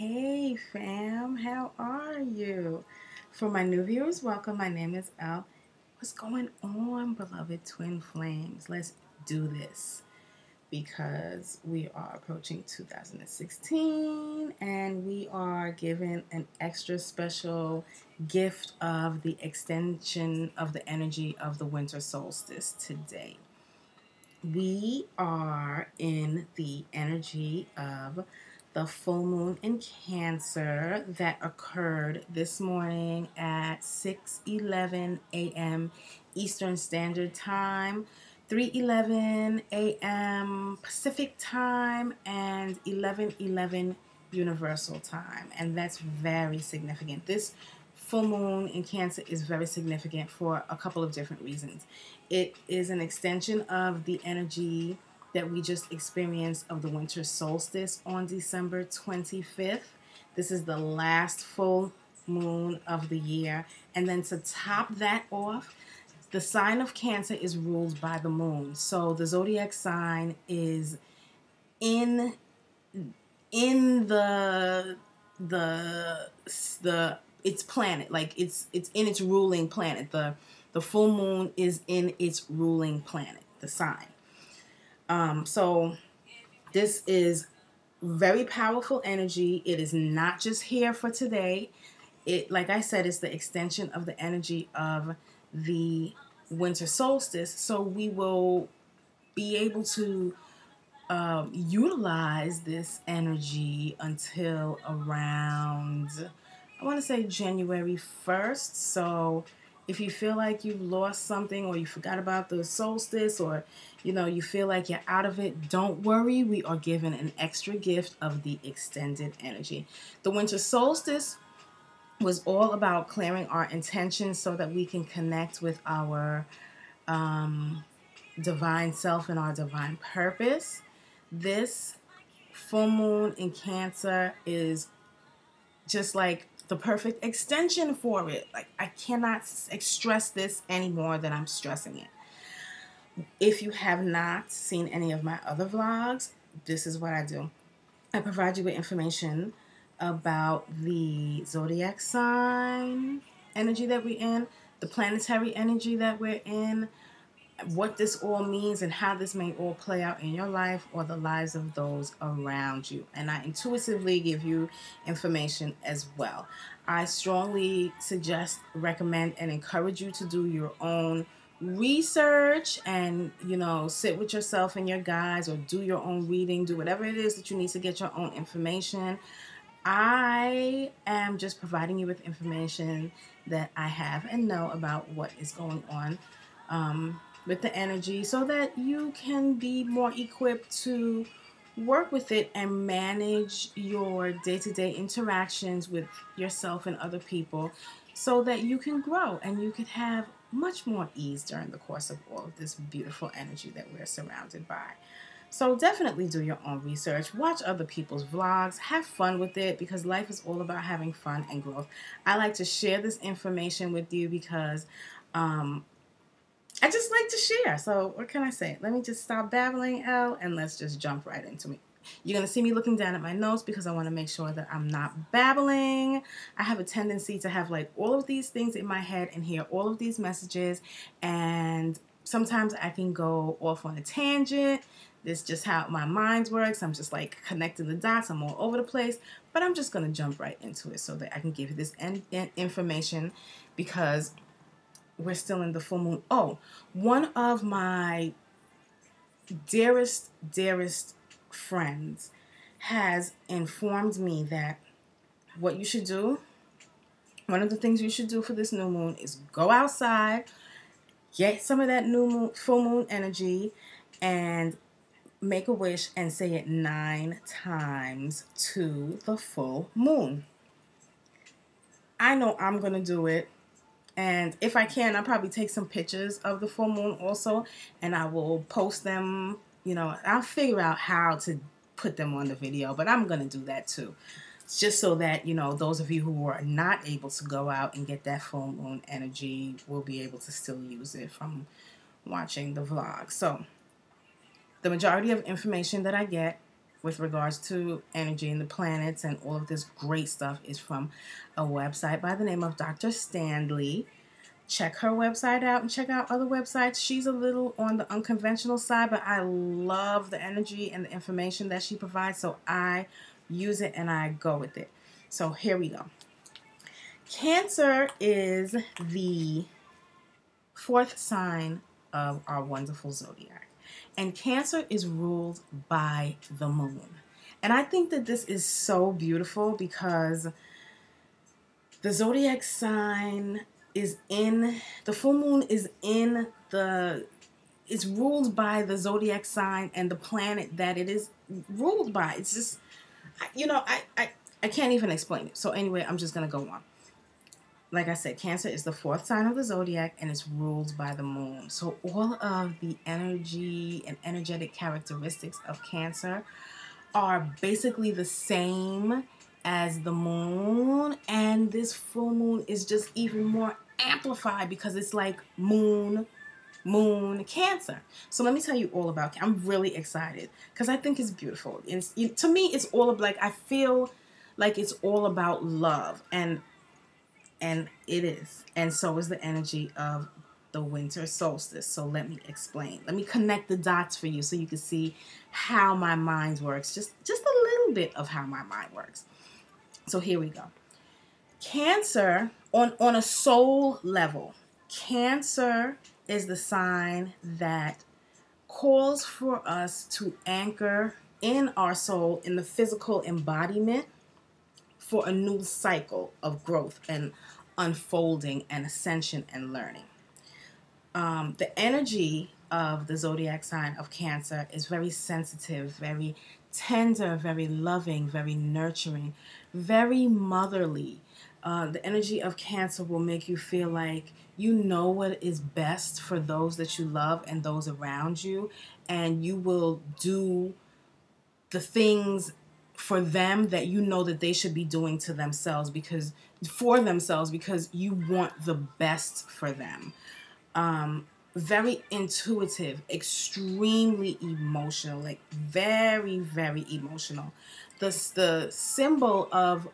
Hey fam, how are you? For my new viewers, welcome. My name is Elle. What's going on, beloved twin flames? Let's do this because we are approaching 2016 and we are given an extra special gift of the extension of the energy of the winter solstice today. We are in the energy of the full moon in Cancer that occurred this morning at 6:11 a.m. Eastern Standard Time, 3:11 a.m. Pacific Time, and 11:11 Universal Time. And that's very significant. This full moon in Cancer is very significant for a couple of different reasons. It is an extension of the energy that we just experienced of the winter solstice on December 25th. This is the last full moon of the year. And then to top that off, the sign of Cancer is ruled by the moon. So the zodiac sign is in the its planet, like it's in its ruling planet. The full moon is in its ruling planet, the sign. So this is very powerful energy. It is not just here for today. It, like I said, is the extension of the energy of the winter solstice. So we will be able to utilize this energy until around, I want to say January 1st. So if you feel like you've lost something or you forgot about the solstice, or you feel like you're out of it, don't worry. We are given an extra gift of the extended energy. The winter solstice was all about clearing our intentions so that we can connect with our divine self and our divine purpose. This full moon in Cancer is just like the perfect extension for it. Like, I cannot stress this any more than I'm stressing it. If you have not seen any of my other vlogs, this is what I do. I provide you with information about the zodiac sign energy that we're in, the planetary energy that we're in, what this all means, and how this may all play out in your life or the lives of those around you. And I intuitively give you information as well. I strongly suggest, recommend, and encourage you to do your own research and, sit with yourself and your guides, or do your own reading, do whatever it is that you need to get your own information. I am just providing you with information that I have and know about what is going on with the energy, so that you can be more equipped to work with it and manage your day-to-day interactions with yourself and other people, so that you can grow and you can have much more ease during the course of all of this beautiful energy that we're surrounded by. So definitely do your own research, watch other people's vlogs, have fun with it, because life is all about having fun and growth. I like to share this information with you because I just like to share. So what can I say? Let me just stop babbling, Elle, and let's just jump right into it. You're going to see me looking down at my notes because I want to make sure that I'm not babbling. I have a tendency to have like all of these things in my head and hear all of these messages, and sometimes I can go off on a tangent. This is just how my mind works. I'm just like connecting the dots. I'm all over the place, but I'm just going to jump right into it so that I can give you this information, because we're still in the full moon. Oh, one of my dearest friends has informed me that what you should do, one of the things you should do for this new moon, is go outside, get some of that full moon energy, and make a wish and say it 9 times to the full moon. I know I'm going to do it. And if I can, I'll probably take some pictures of the full moon also, and I will post them. I'll figure out how to put them on the video, but I'm going to do that too. Just so that, those of you who are not able to go out and get that full moon energy will be able to still use it from watching the vlog. So the majority of information that I get with regards to energy and the planets and all of this great stuff is from a website by the name of Dr. Stanley. Check her website out and check out other websites. She's a little on the unconventional side, but I love the energy and the information that she provides, so I use it and I go with it. So here we go. Cancer is the fourth sign of our wonderful zodiac. And Cancer is ruled by the moon. And I think that this is so beautiful because the zodiac sign is the full moon is it's ruled by the zodiac sign and the planet that it is ruled by. It's just, I can't even explain it. So anyway, I'm just going to go on. Like I said, Cancer is the fourth sign of the zodiac and it's ruled by the moon. So all of the energy and energetic characteristics of Cancer are basically the same as the moon. And this full moon is just even more amplified because it's like moon, Cancer. So let me tell you all about it. I'm really excited because I think it's beautiful. To me, it's all of I feel like it's all about love. And it is. And so is the energy of the winter solstice. So let me explain. Let me connect the dots for you so you can see how my mind works. Just a little bit of how my mind works. So here we go. Cancer, on a soul level, Cancer is the sign that calls for us to anchor in our soul in the physical embodiment for a new cycle of growth and unfolding and ascension and learning. The energy of the zodiac sign of Cancer is very sensitive, very tender, very loving, very nurturing, very motherly. The energy of Cancer will make you feel like you know what is best for those that you love and those around you, and you will do the things for them that you know that they should be doing to themselves because you want the best for them. Very intuitive, extremely emotional, like very, very emotional. The symbol of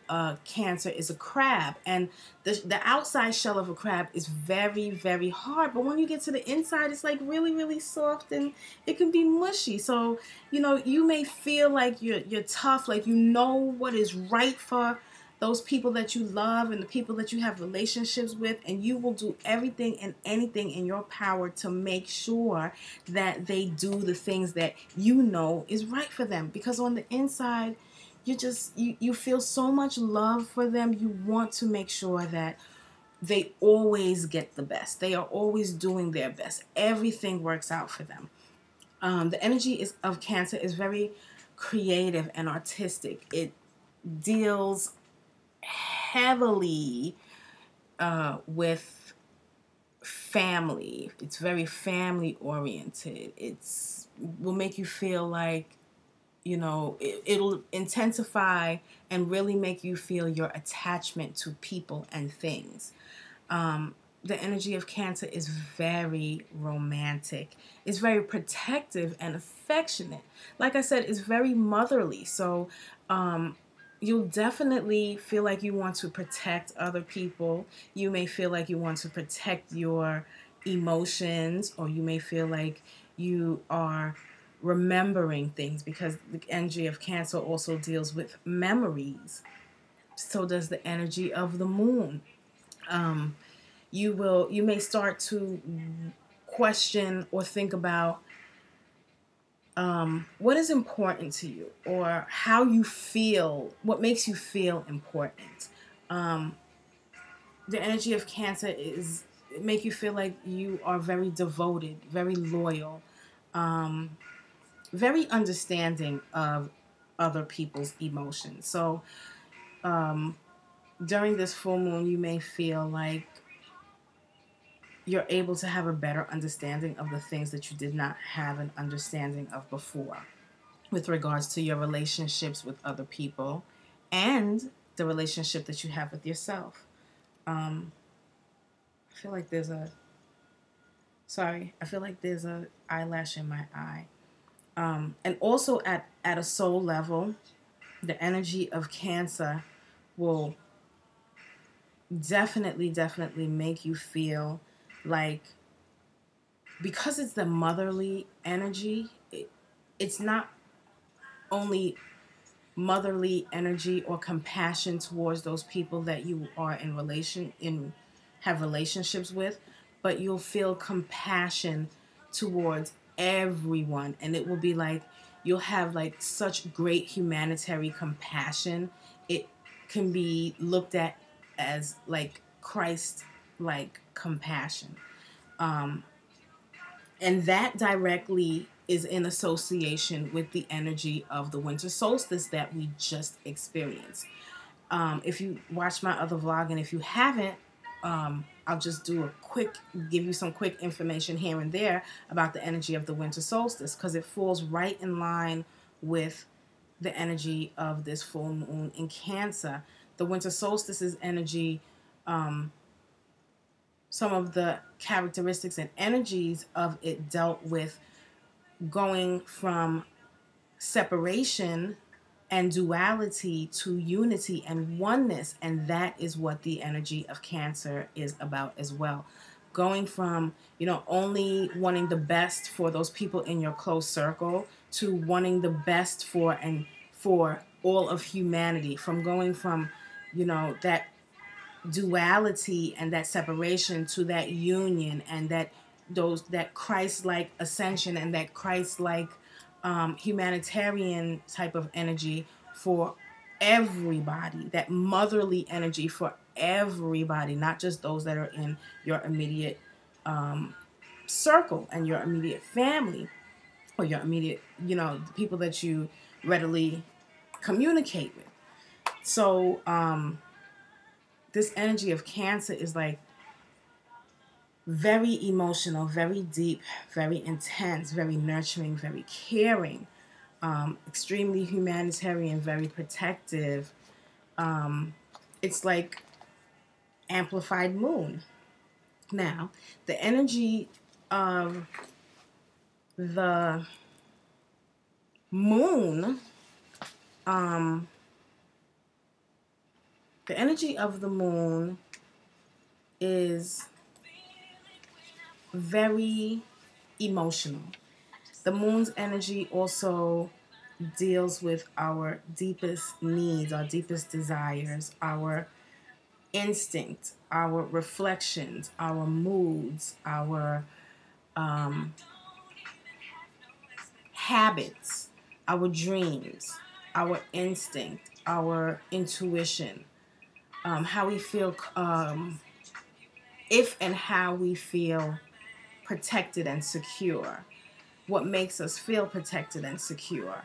Cancer is a crab, and the outside shell of a crab is very, very hard, but when you get to the inside, it's like really, really soft, and it can be mushy. So you may feel like you're tough, like you know what is right for those people that you love and the people that you have relationships with, and you will do everything and anything in your power to make sure that they do the things that you know is right for them, because on the inside you feel so much love for them. You want to make sure that they always get the best. They are always doing their best. Everything works out for them. The energy of Cancer is very creative and artistic. It deals heavily with family. It's very family oriented. It's will make you feel like it'll intensify and really make you feel your attachment to people and things. The energy of Cancer is very romantic. It's very protective and affectionate. Like I said, it's very motherly. So you'll definitely feel like you want to protect other people. You may feel like you want to protect your emotions, or you may feel like you are remembering things, because the energy of Cancer also deals with memories. So does the energy of the moon. You may start to question or think about what is important to you, or how you feel, what makes you feel important. The energy of Cancer is make you feel like you are very devoted, very loyal, very understanding of other people's emotions. So during this full moon, you may feel like you're able to have a better understanding of the things that you did not have an understanding of before, with regards to your relationships with other people and the relationship that you have with yourself. I feel like there's a eyelash in my eye. And also at a soul level, the energy of Cancer will definitely make you feel like, because it's the motherly energy, it's not only motherly energy or compassion towards those people that you are have relationships with, but you'll feel compassion towards everyone, and it will be like you'll have like such great humanitarian compassion. It can be looked at as like Christ like compassion. And that directly is in association with the energy of the winter solstice that we just experienced. If you watch my other vlog, and if you haven't, I'll just give you some quick information here and there about the energy of the winter solstice, because it falls right in line with the energy of this full moon in Cancer. The winter solstice's energy, some of the characteristics and energies of it dealt with going from separation and duality to unity and oneness. And that is what the energy of Cancer is about as well. Going from, only wanting the best for those people in your close circle to wanting the best for all of humanity. From going from, that duality and that separation to that union, and that Christ-like ascension, and that Christ-like humanitarian type of energy for everybody, that motherly energy for everybody, not just those that are in your immediate circle and your immediate family, or your immediate, the people that you readily communicate with. So this energy of Cancer is like very emotional, very deep, very intense, very nurturing, very caring, extremely humanitarian, very protective. It's like amplified moon. Now, the energy of the moon, is very emotional. The moon's energy also deals with our deepest needs, our deepest desires, our instinct, our reflections, our moods, our habits, our dreams, our instinct, our intuition, how we feel, if and how we feel protected and secure, what makes us feel protected and secure,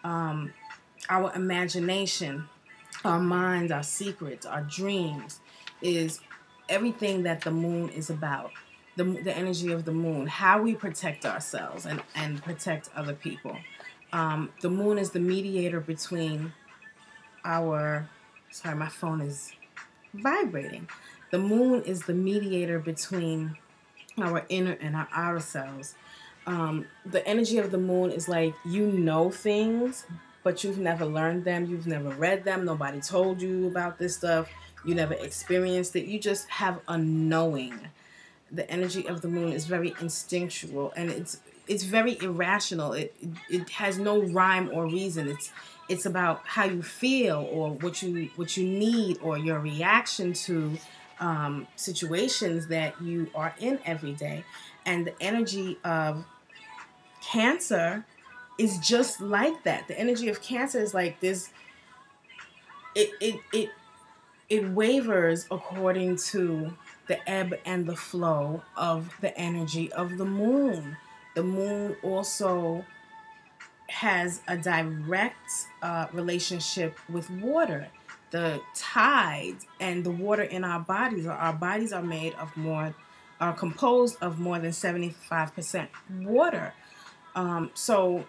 our imagination, our minds, our secrets, our dreams, is everything that the moon is about. The energy of the moon, how we protect ourselves and protect other people. The moon is the mediator between sorry, my phone is vibrating. The moon is the mediator between our inner and our outer selves. The energy of the moon is like, things, but you've never learned them. You've never read them. Nobody told you about this stuff. You never experienced it. You just have a knowing. The energy of the moon is very instinctual, and it's very irrational. It has no rhyme or reason. It's about how you feel, or what you need, or your reaction to situations that you are in every day. And the energy of Cancer is just like that. The energy of Cancer is like this. It wavers according to the ebb and the flow of the energy of the moon. The moon also has a direct relationship with water. The tides and the water in our bodies are composed of more than 75% water. So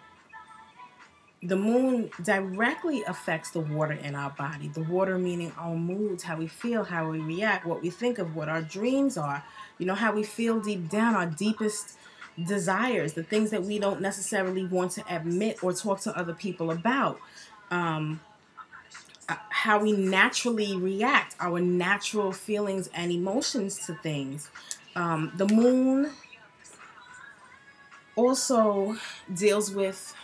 the moon directly affects the water in our body. The water meaning our moods, how we feel, how we react, what we think of, what our dreams are, how we feel deep down, our deepest desires, the things that we don't necessarily want to admit or talk to other people about, how we naturally react, our natural feelings and emotions to things. The moon also deals with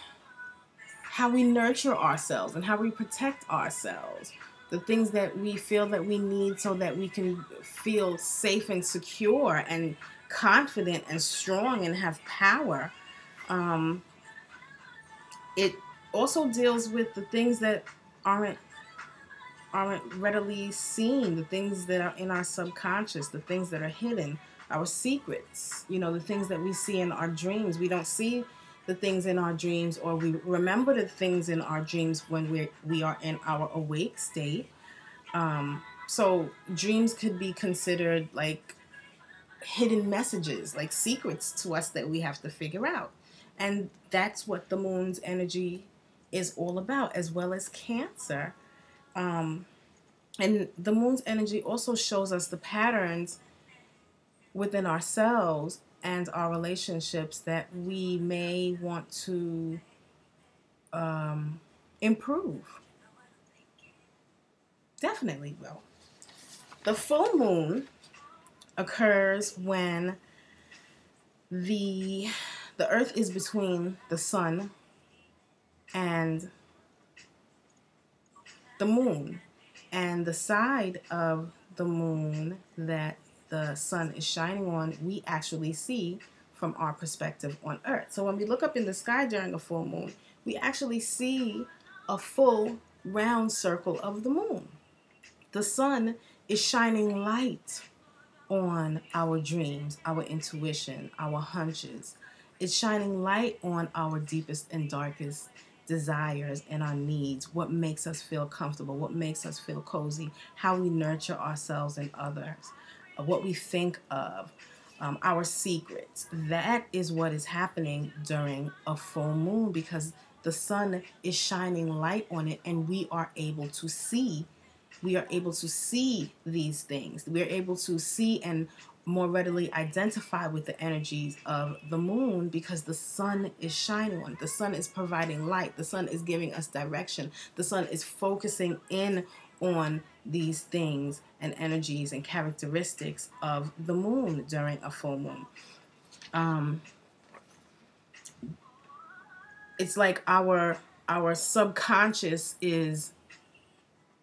how we nurture ourselves and how we protect ourselves. The things that we feel that we need so that we can feel safe and secure and confident and strong and have power. It also deals with the things that aren't readily seen, the things that are in our subconscious, the things that are hidden, our secrets, the things that we see in our dreams. We don't see the things in our dreams, or we remember the things in our dreams when we are in our awake state. So dreams could be considered like hidden messages, like secrets to us that we have to figure out. And that's what the moon's energy is all about, as well as Cancer. And the moon's energy also shows us the patterns within ourselves and our relationships that we may want to improve. Definitely will. The full moon occurs when the earth is between the sun and the moon. And the side of the moon that the sun is shining on, we actually see from our perspective on Earth. So when we look up in the sky during a full moon, we actually see a full round circle of the moon. The sun is shining light on our dreams, our intuition, our hunches. It's shining light on our deepest and darkest desires and our needs, what makes us feel comfortable, what makes us feel cozy, how we nurture ourselves and others, what we think of, our secrets. That is what is happening during a full moon, because the sun is shining light on it, and we are able to see these things. We are able to see and more readily identify with the energies of the moon, because the sun is shining on it. The sun is providing light. The sun is giving us direction. The sun is focusing in on these things and energies and characteristics of the moon during a full moon. It's like our subconscious is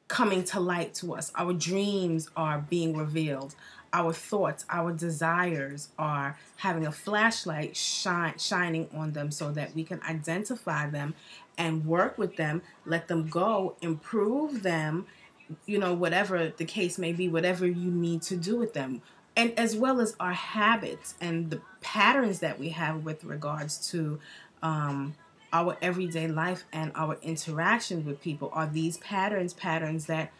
coming to light to us. Our dreams are being revealed. Our thoughts, our desires are having a flashlight shining on them, so that we can identify them and work with them, let them go, improve them, whatever the case may be, whatever you need to do with them. And as well as our habits and the patterns that we have with regards to our everyday life and our interaction with people. Are these patterns that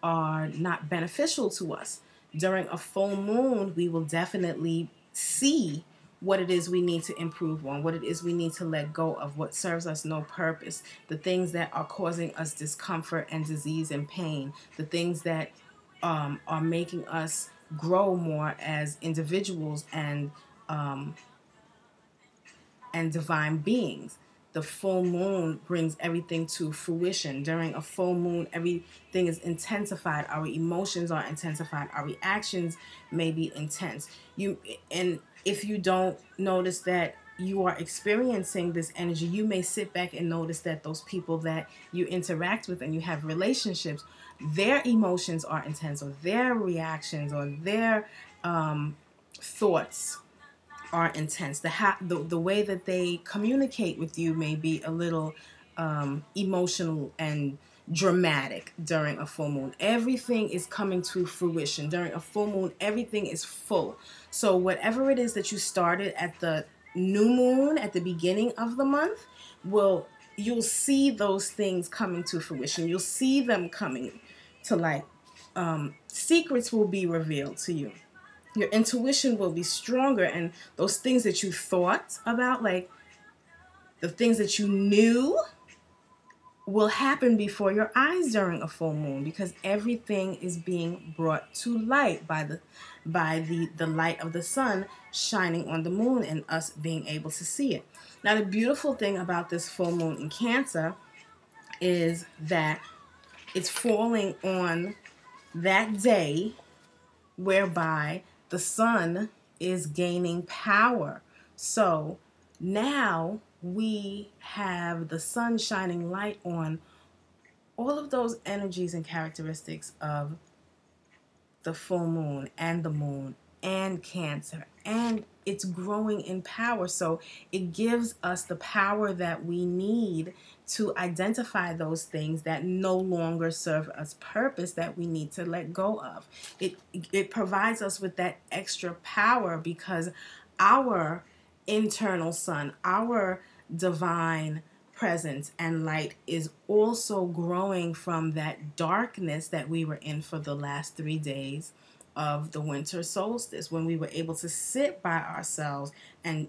are not beneficial to us? During a full moon, we will definitely see what it is we need to improve on, what it is we need to let go of, what serves us no purpose, the things that are causing us discomfort and disease and pain, the things that are making us grow more as individuals and divine beings. The full moon brings everything to fruition. During a full moon, everything is intensified. Our emotions are intensified. Our reactions may be intense. And if you don't notice that you are experiencing this energy, you may sit back and notice that those people that you interact with and you have relationships, their emotions are intense, or their reactions, or their thoughts are intense. The way that they communicate with you may be a little emotional and dramatic during a full moon. Everything is coming to fruition. During a full moon, everything is full. So whatever it is that you started at the new moon at the beginning of the month, you'll see those things coming to fruition. You'll see them coming to light. Secrets will be revealed to you. Your intuition will be stronger, and those things that you thought about, like the things that you knew will happen before your eyes during a full moon, because everything is being brought to light by the light of the sun shining on the moon and us being able to see it. Now, the beautiful thing about this full moon in Cancer is that it's falling on that day whereby the sun is gaining power. So now we have the sun shining light on all of those energies and characteristics of the full moon and the moon and Cancer, and it's growing in power. So it gives us the power that we need to identify those things that no longer serve us purpose, that we need to let go of. It provides us with that extra power because our internal sun, our divine presence and light, is also growing from that darkness that we were in for the last 3 days of the winter solstice, when we were able to sit by ourselves and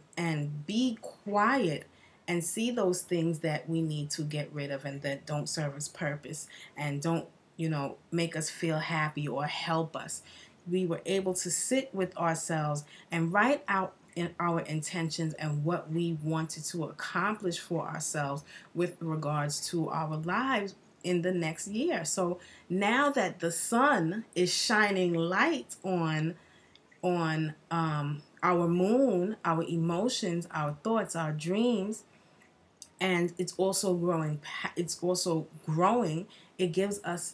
be quiet and see those things that we need to get rid of and that don't serve us purpose and don't, make us feel happy or help us. We were able to sit with ourselves and write out in our intentions and what we wanted to accomplish for ourselves with regards to our lives in the next year. So now that the sun is shining light on our moon, our emotions, our thoughts, our dreams, and it's also growing. It gives us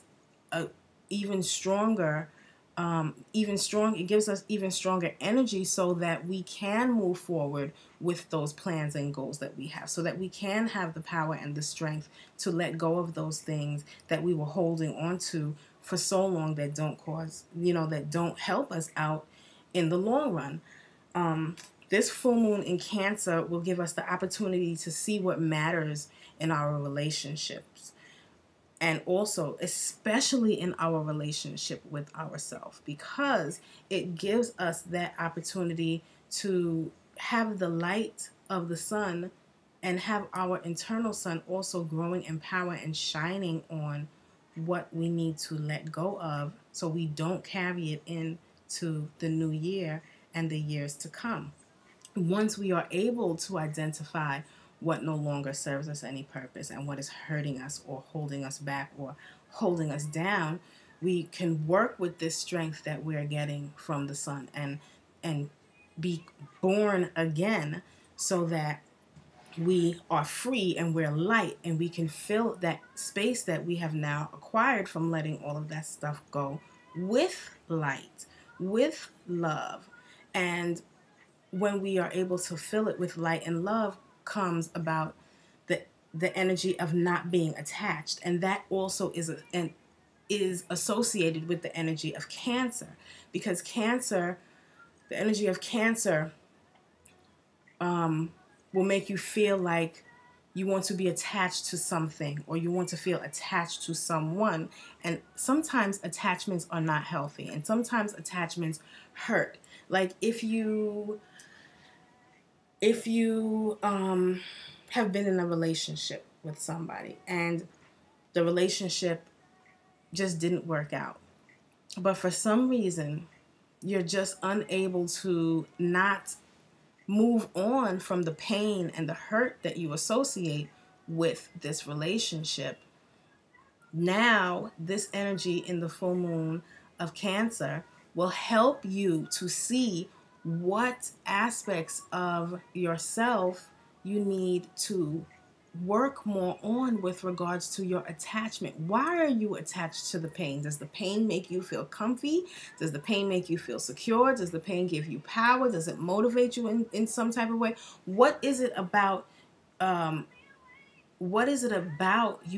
a even stronger it gives us even stronger energy so that we can move forward with those plans and goals that we have, so that we can have the power and the strength to let go of those things that we were holding on to for so long that don't help us out in the long run. This full moon in Cancer will give us the opportunity to see what matters in our relationships, and also especially in our relationship with ourselves, because it gives us that opportunity to have the light of the sun and have our internal sun also growing in power and shining on what we need to let go of, so we don't carry it into the new year and the years to come. Once we are able to identify what no longer serves us any purpose and what is hurting us or holding us back or holding us down, we can work with this strength that we're getting from the sun and be born again, so that we are free and we're light and we can fill that space that we have now acquired from letting all of that stuff go with light, with love. And when we are able to fill it with light and love, comes about the energy of not being attached, and that also is associated with the energy of Cancer, because the energy of Cancer will make you feel like you want to be attached to something, or you want to feel attached to someone. And sometimes attachments are not healthy, and sometimes attachments hurt. Like if you have been in a relationship with somebody and the relationship just didn't work out, but for some reason you're just unable to not move on from the pain and the hurt that you associate with this relationship. Now, this energy in the full moon of Cancer will help you to see what aspects of yourself you need to work more on with regards to your attachment. Why are you attached to the pain? Does the pain make you feel comfy? Does the pain make you feel secure? Does the pain give you power? Does it motivate you in some type of way? What is it about you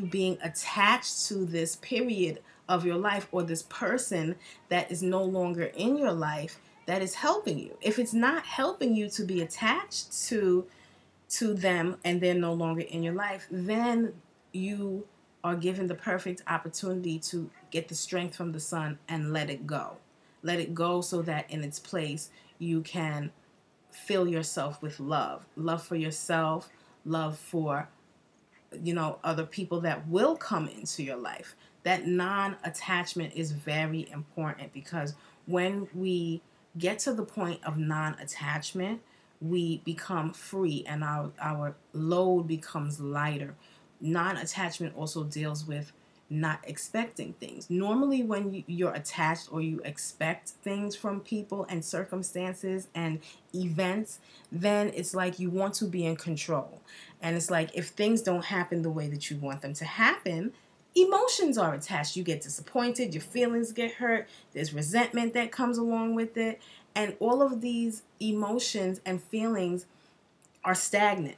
being attached to this period of your life, or this person that is no longer in your life, that is helping you? If it's not helping you to be attached to them and they're no longer in your life, then you are given the perfect opportunity to get the strength from the sun and let it go. Let it go so that in its place you can fill yourself with love. Love for yourself, love for other people that will come into your life. That non-attachment is very important, because when we get to the point of non-attachment, we become free and our load becomes lighter. Non-attachment also deals with not expecting things. Normally, when you're attached or you expect things from people and circumstances and events, then it's like you want to be in control. And it's like if things don't happen the way that you want them to happen, emotions are attached. You get disappointed, your feelings get hurt, there's resentment that comes along with it. And all of these emotions and feelings are stagnant.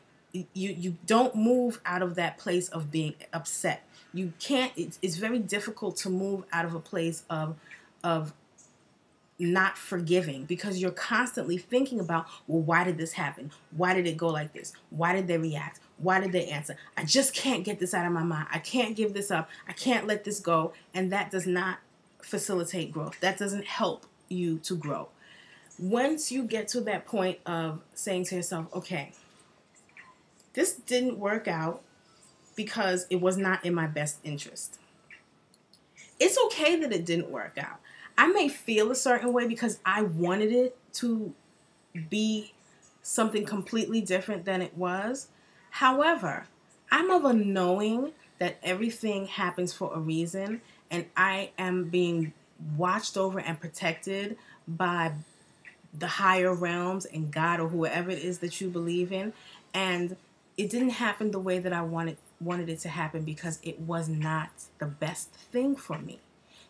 You don't move out of that place of being upset. You can't. It's very difficult to move out of a place of not forgiving, because you're constantly thinking about, well, why did this happen? Why did it go like this? Why did they react? Why did they answer? I just can't get this out of my mind. I can't give this up. I can't let this go. And that does not facilitate growth. That doesn't help you to grow. Once you get to that point of saying to yourself, okay, this didn't work out because it was not in my best interest. It's okay that it didn't work out. I may feel a certain way because I wanted it to be something completely different than it was. However, I'm of a knowing that everything happens for a reason, and I am being watched over and protected by the higher realms and God or whoever it is that you believe in. And it didn't happen the way that I wanted it to happen because it was not the best thing for me.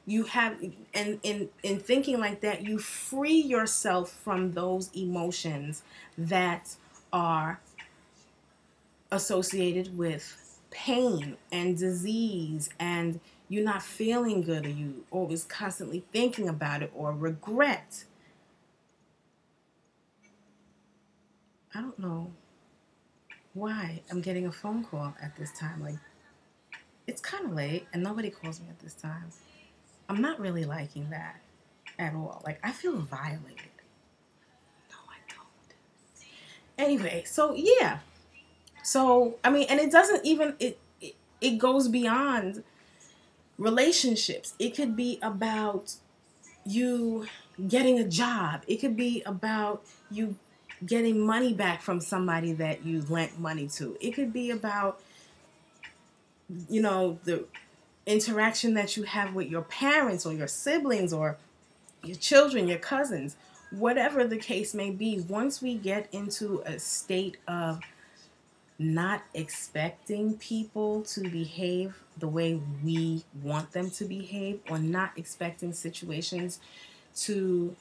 You have, and in thinking like that, you free yourself from those emotions that are associated with pain and disease, and you not feeling good, or you always constantly thinking about it, or regret. I don't know why I'm getting a phone call at this time. Like, it's kind of late and nobody calls me at this time. I'm not really liking that at all. Like, I feel violated. No, I don't. Anyway, so yeah. So, I mean, and it doesn't even, it goes beyond relationships. It could be about you getting a job. It could be about you getting money back from somebody that you lent money to. It could be about, the interaction that you have with your parents or your siblings or your children, your cousins, whatever the case may be. Once we get into a state of not expecting people to behave the way we want them to behave, or not expecting situations to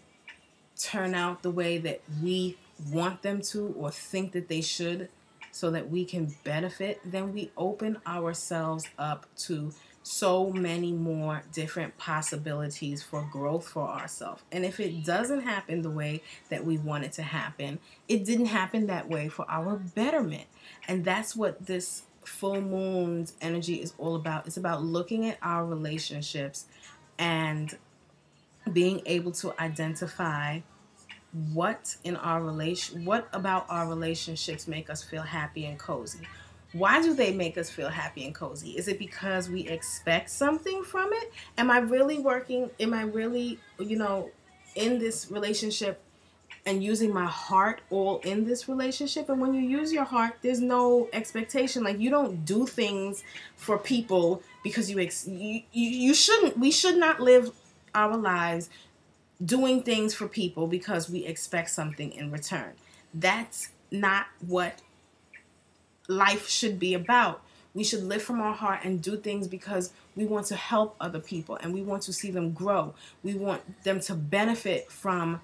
turn out the way that we want them to or think that they should, so that we can benefit, then we open ourselves up to so many more different possibilities for growth for ourselves. And if it doesn't happen the way that we want it to happen, it didn't happen that way for our betterment. And that's what this full moon's energy is all about. It's about looking at our relationships and being able to identify what about our relationships make us feel happy and cozy. Why do they make us feel happy and cozy? Is it because we expect something from it? Am I really in this relationship and using my heart all in this relationship? And when you use your heart, there's no expectation. Like, you don't do things for people because you shouldn't. We should not live our lives doing things for people because we expect something in return. That's not what life should be about. We should live from our heart and do things because we want to help other people and we want to see them grow. We want them to benefit from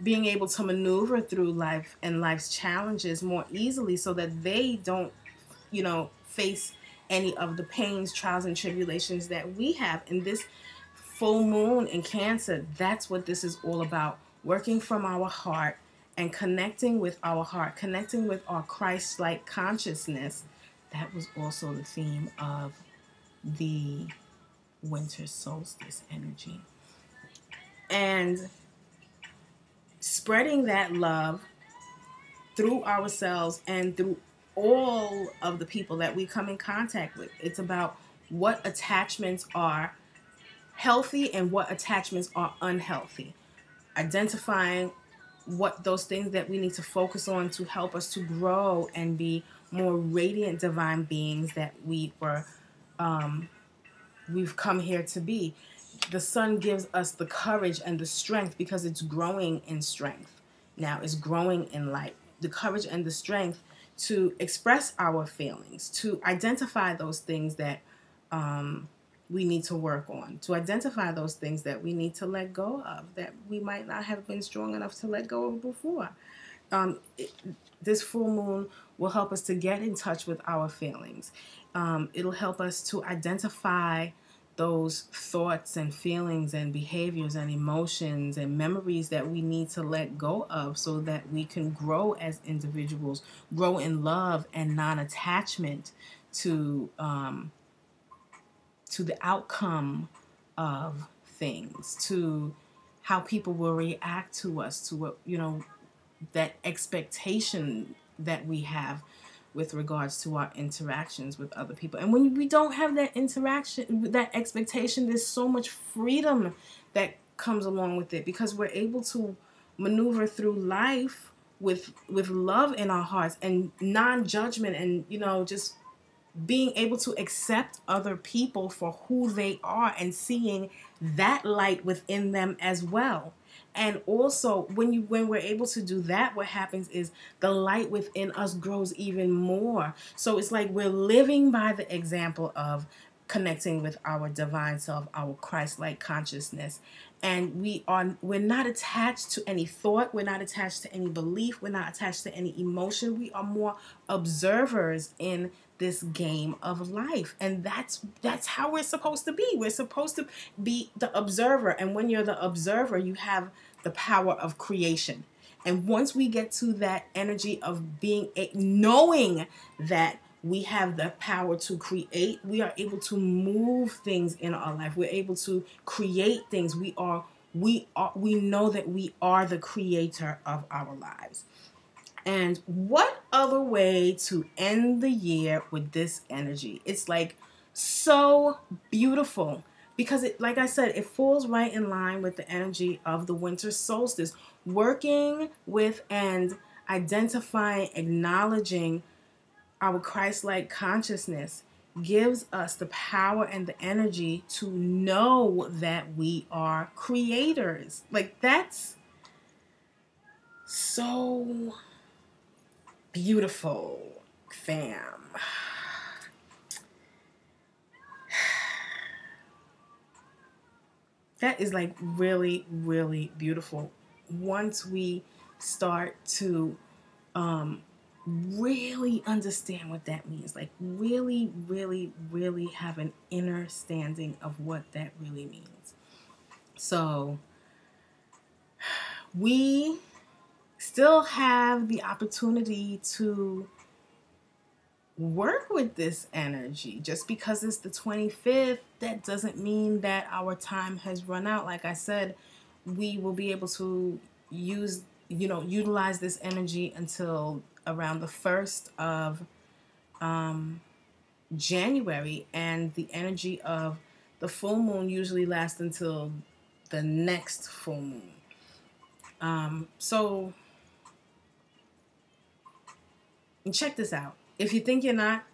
being able to maneuver through life and life's challenges more easily, so that they don't, face any of the pains, trials, and tribulations that we have. In this full moon in Cancer, that's what this is all about. Working from our heart and connecting with our heart, connecting with our Christ-like consciousness. That was also the theme of the Winter Solstice energy. And spreading that love through ourselves and through all of the people that we come in contact with. It's about what attachments are healthy and what attachments are unhealthy. Identifying what those things that we need to focus on to help us to grow and be more radiant divine beings that we've come here to be. The sun gives us the courage and the strength because it's growing in strength. Now it's growing in light. The courage and the strength to express our feelings, to identify those things that we need to work on, to identify those things that we need to let go of, that we might not have been strong enough to let go of before. This full moon will help us to get in touch with our feelings. It'll help us to identify those thoughts and feelings and behaviors and emotions and memories that we need to let go of so that we can grow as individuals, grow in love and non-attachment to the outcome of things, to how people will react to us, to what, that expectation that we have with regards to our interactions with other people. And when we don't have that interaction, that expectation, there's so much freedom that comes along with it, because we're able to maneuver through life with love in our hearts and non-judgment, and just being able to accept other people for who they are and seeing that light within them as well. And also when we're able to do that, what happens is the light within us grows even more. So it's like we're living by the example of connecting with our divine self, our Christ-like consciousness. And we're not attached to any thought, we're not attached to any belief, we're not attached to any emotion. We are more observers in this game of life. And that's how we're supposed to be. We're supposed to be the observer. And when you're the observer, you have the power of creation. And once we get to that energy of knowing that we have the power to create, we are able to move things in our life. We're able to create things. We know that we are the creator of our lives. And what other way to end the year with this energy? It's like so beautiful because like I said, it falls right in line with the energy of the winter solstice, working with and identifying, acknowledging our Christ-like consciousness gives us the power and the energy to know that we are creators. Like, that's so beautiful, fam. That is like really, really beautiful. Once we start to really understand what that means, like really, really, really have an inner standing of what that really means. So we still have the opportunity to work with this energy. Just because it's the 25th, that doesn't mean that our time has run out. Like I said, we will be able to utilize this energy until around the 1st of January, and the energy of the full moon usually lasts until the next full moon. So check this out. If you think you're not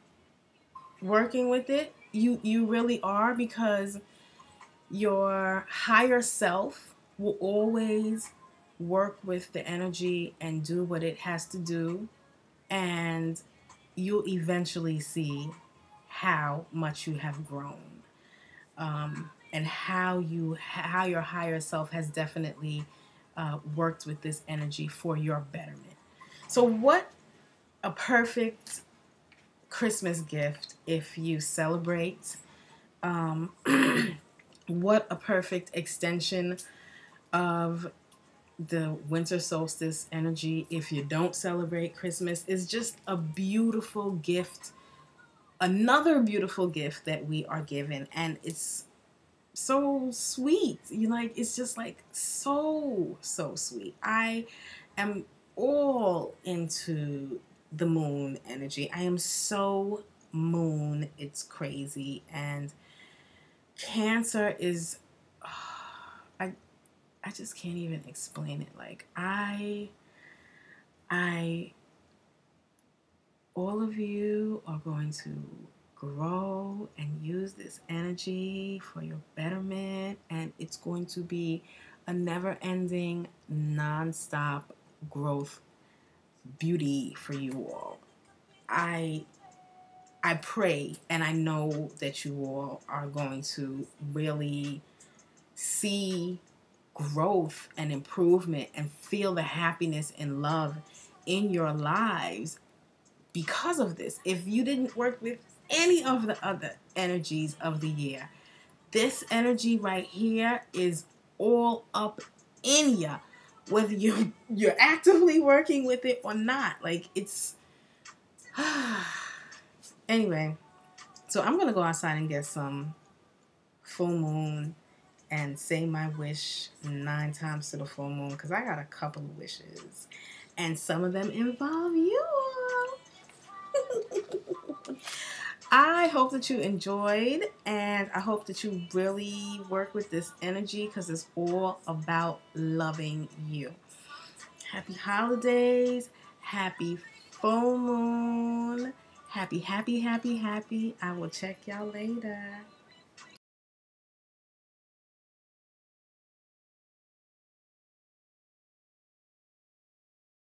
working with it, you really are, because your higher self will always work with the energy and do what it has to do, and you'll eventually see how much you have grown, and how your higher self has definitely worked with this energy for your betterment. So what a perfect Christmas gift if you celebrate. What a perfect extension of the winter solstice energy if you don't celebrate Christmas. Is just a beautiful gift, another beautiful gift that we are given, and it's so sweet. It's just like so sweet. I am all into the moon energy. I am so moon, it's crazy. And Cancer is, I I just can't even explain it. Like I all of you are going to grow and use this energy for your betterment, and it's going to be a never-ending, non-stop growth beauty for you all. I I pray and I know that you all are going to really see growth and improvement and feel the happiness and love in your lives because of this. If you didn't work with any of the other energies of the year, this energy right here is all up in ya, whether you're actively working with it or not. Like, it's anyway. So I'm gonna go outside and get some full moon and say my wish 9 times to the full moon, because I got a couple of wishes and some of them involve you all. I hope that you enjoyed, and I hope that you really work with this energy, because it's all about loving you. Happy holidays. Happy full moon. Happy, happy, happy, happy. I will check y'all later.